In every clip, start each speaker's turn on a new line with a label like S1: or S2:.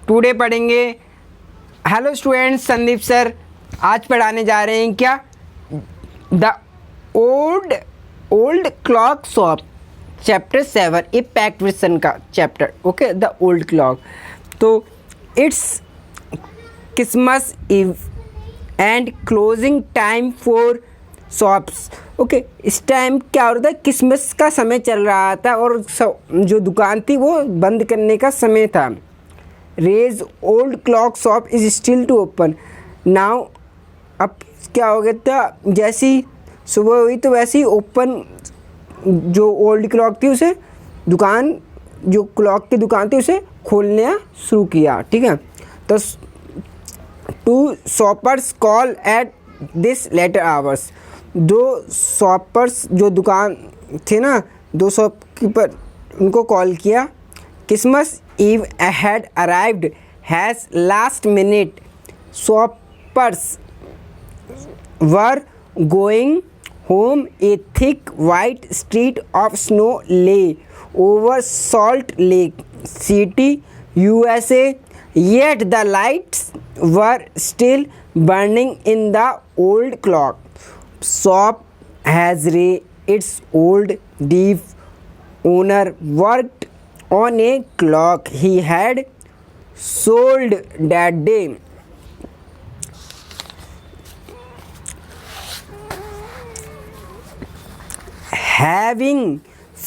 S1: Today पढ़ेंगे। Hello students, Sandeep sir आज पढ़ाने जा रहे हैं क्या the old clock shop chapter 7 a pact with sun का chapter. Okay, the old clock. तो it's Christmas eve and closing time for shops. Okay, इस टाइम क्या हो रहा था, क्रिसमस का समय चल रहा था और जो दुकान थी वो बंद करने का समय था। Rage old clock shop is still to open now. अब क्या हो गया था, जैसी सुबह हुई तो वैसे ही ओपन जो ओल्ड क्लॉक थी उसे दुकान, जो क्लॉक की दुकान थी उसे खोलना शुरू किया। ठीक है, तो two shoppers call at this later hours. दो शॉपर्स जो दुकान थे ना, दो शॉपकीपर, उनको कॉल किया। Christmas eve had arrived as last minute shoppers were going home. A thick white street of snow lay over Salt Lake City, USA, yet the lights were still burning in the old clock shop. As its old deep owner worked on a clock he had sold that day. Having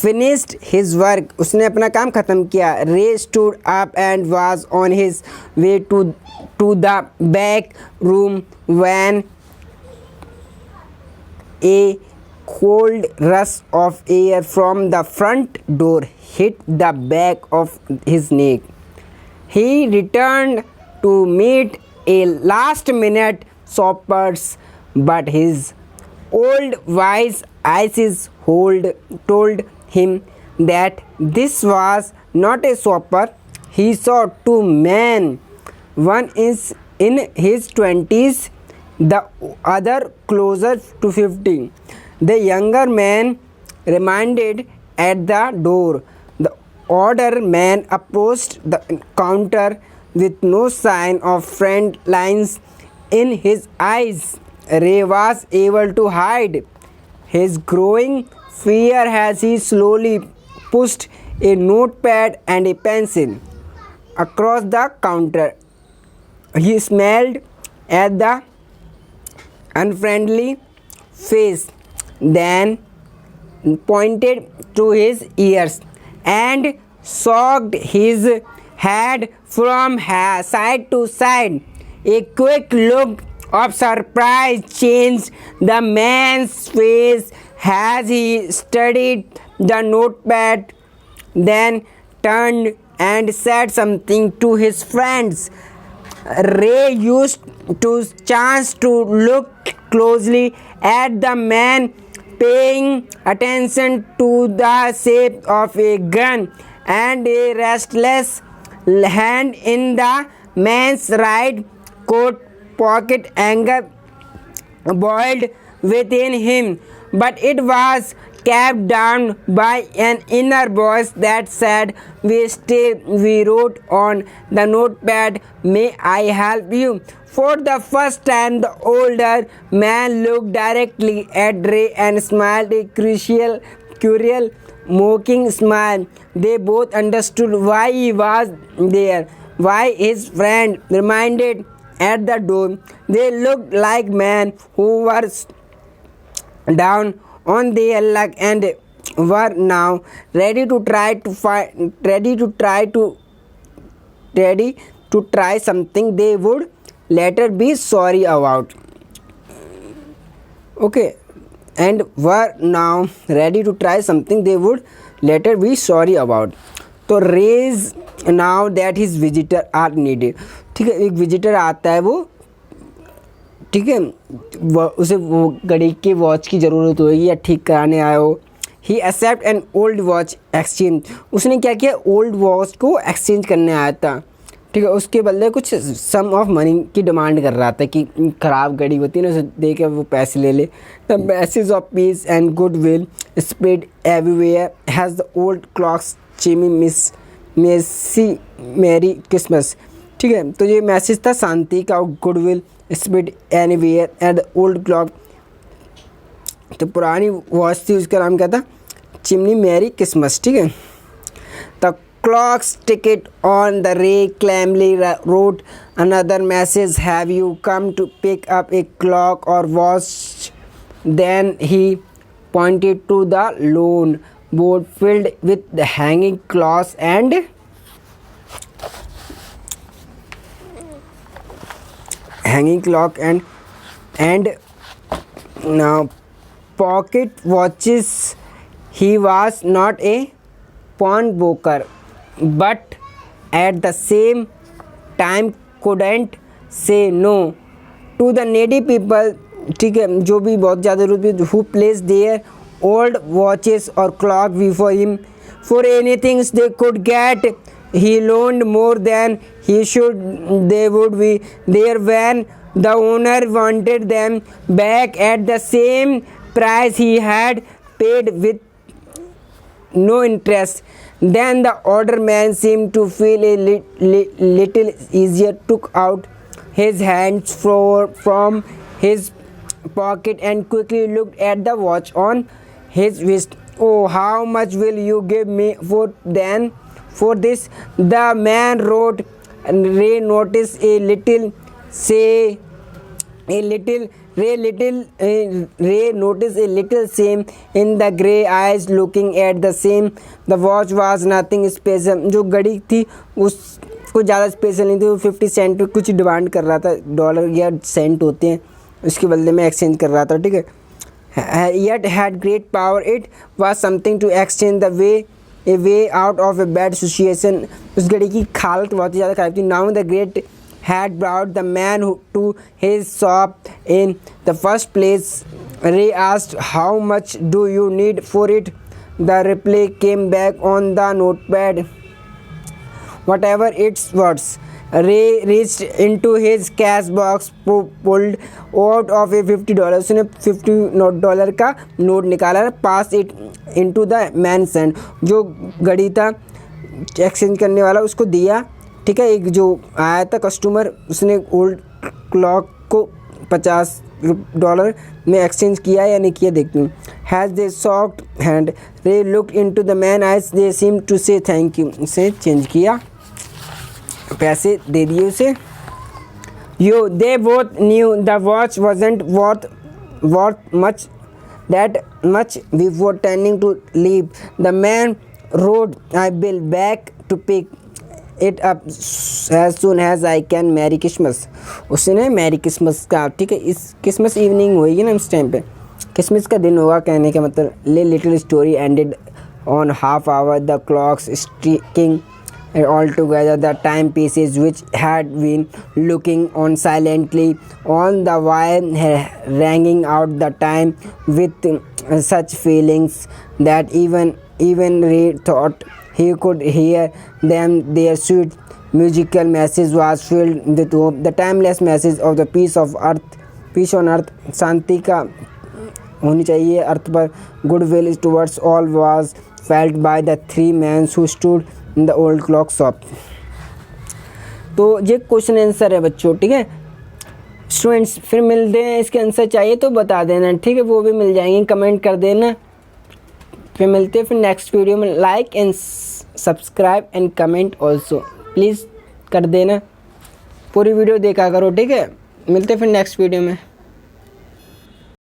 S1: finished his work, उसने अपना काम ख़त्म किया। Ray stood up and was on his way to the back room when a cold rush of air from the front door hit the back of his neck. He returned to meet a last-minute shoppers, but his old wise eyes told him that this was not a shopper. He saw two men. One is in his 20s, the other closer to 50. The younger man remained at the door. The older man approached the counter with no sign of friend lines in his eyes. Ray was able to hide his growing fear as he slowly pushed a notepad and a pencil across the counter. He smiled at the unfriendly face, then pointed to his ears and shook his head from side to side. A quick look of surprise changed the man's face as he studied the notepad, then turned and said something to his friends. Ray used to chance to look closely at the man, paying attention to the shape of a gun and a restless hand in the man's right coat pocket. Anger boiled within him, but it was kept down by an inner voice that said, we wrote on the notepad, may I help you? For the first time, the older man looked directly at Ray and smiled a curious, mocking smile. They both understood why he was there, why his friend remained at the door. They looked like men who were down on their luck and were now ready to try something they would later be sorry about. Okay, and were now ready to try something they would later be sorry about. तो Rage now that his visitor are needed. ठीक है, एक visitor आता है, वो ठीक है, उसे वो घड़ी के वॉच की ज़रूरत होगी या ठीक कराने आए हो। He accept an old watch exchange. उसने क्या किया, ओल्ड वॉच को एक्सचेंज करने आया था। ठीक है, उसके बदले कुछ सम ऑफ मनी की डिमांड कर रहा था कि ख़राब घड़ी होती है ना, उसे दे के वो पैसे ले ले। The message of peace and good will spread everywhere has the old clocks chimney Mary Christmas. ठीक है, तो ये मैसेज था शांति का, goodwill spread anywhere at the old clock. तो पुरानी वॉच थी, उसका नाम क्या था, चिमनी मैरी क्रिसमस। ठीक है, the clocks ticked on the ray calmly road another message, have you come to pick up a clock or watch. Then he pointed to the lone board filled with the hanging cloths and now pocket watches. He was not a pawnbroker, but at the same time couldn't say no to the needy people। ठीक है, जो भी बहुत ज़्यादा ज़रूरत who place their old watches or clock before him for anything they could get. He loaned more than he should, they would be there when the owner wanted them back at the same price he had paid with no interest। Then the older man seemed to feel a little easier, took out his hands from his pocket and quickly looked at the watch on his wrist. Oh, how much will you give me for this? The man wrote, and Ray noticed a little shame in the grey eyes looking at the same। The watch was nothing special। जो घड़ी थी उसको ज़्यादा special नहीं थी, वो 50 Saint पे कुछ डिमांड कर रहा था, डॉलर या सेंट होते हैं, उसके बदले में एक्सचेंज कर रहा था। ठीक है, yet had great power। It was something to exchange a way out of a bad situation। उस घड़ी की हालत बहुत ही ज़्यादा खराब थी। Now the great had brought the man to his shop in the first place। Ray asked, how much do you need for it? The reply came back on the notepad, whatever it's worth। Ray reached into his cash box, pulled out of a $50। उसने $50 का note निकाला, पास it into the man's hand। जो घड़ी था exchange करने वाला उसको दिया। ठीक है, एक जो आया था कस्टमर, उसने ओल्ड क्लॉक को $50 में एक्सचेंज किया या नहीं किया, देखते हैं। Has they soft hand, Ray looked into the man eyes, they seem to say thank you. उसे चेंज किया, पैसे दे दिए उसे। Yo they both knew the watch wasn't worth much before turning to leave। The man wrote, I will back to pick it up as soon as I can। Merry Christmas. उसने merry Christmas का, ठीक है, इस Christmas evening होगी ना इस time पे, Christmas का दिन होगा कहने का मतलब। Little story ended on half hour, the clocks streaking all together, the timepieces which had been looking on silently on the wire ranging out the time with such feelings that even Ray thought he could hear them। Their sweet musical message was filled with hope, the timeless message of the peace on earth। शांति का होनी चाहिए अर्थ पर। goodwill towards all was felt by the three men who stood in the old clock shop। तो ये question answer है बच्चों। ठीक है स्टूडेंट्स, फिर मिलते हैं, इसके आंसर चाहिए तो बता देना। ठीक है, वो भी मिल जाएंगे, कमेंट कर देना। फिर मिलते हैं फिर नेक्स्ट वीडियो में। Like and subscribe and comment also please कर देना, पूरी वीडियो देखा करो। ठीक है, मिलते हैं फिर नेक्स्ट वीडियो में।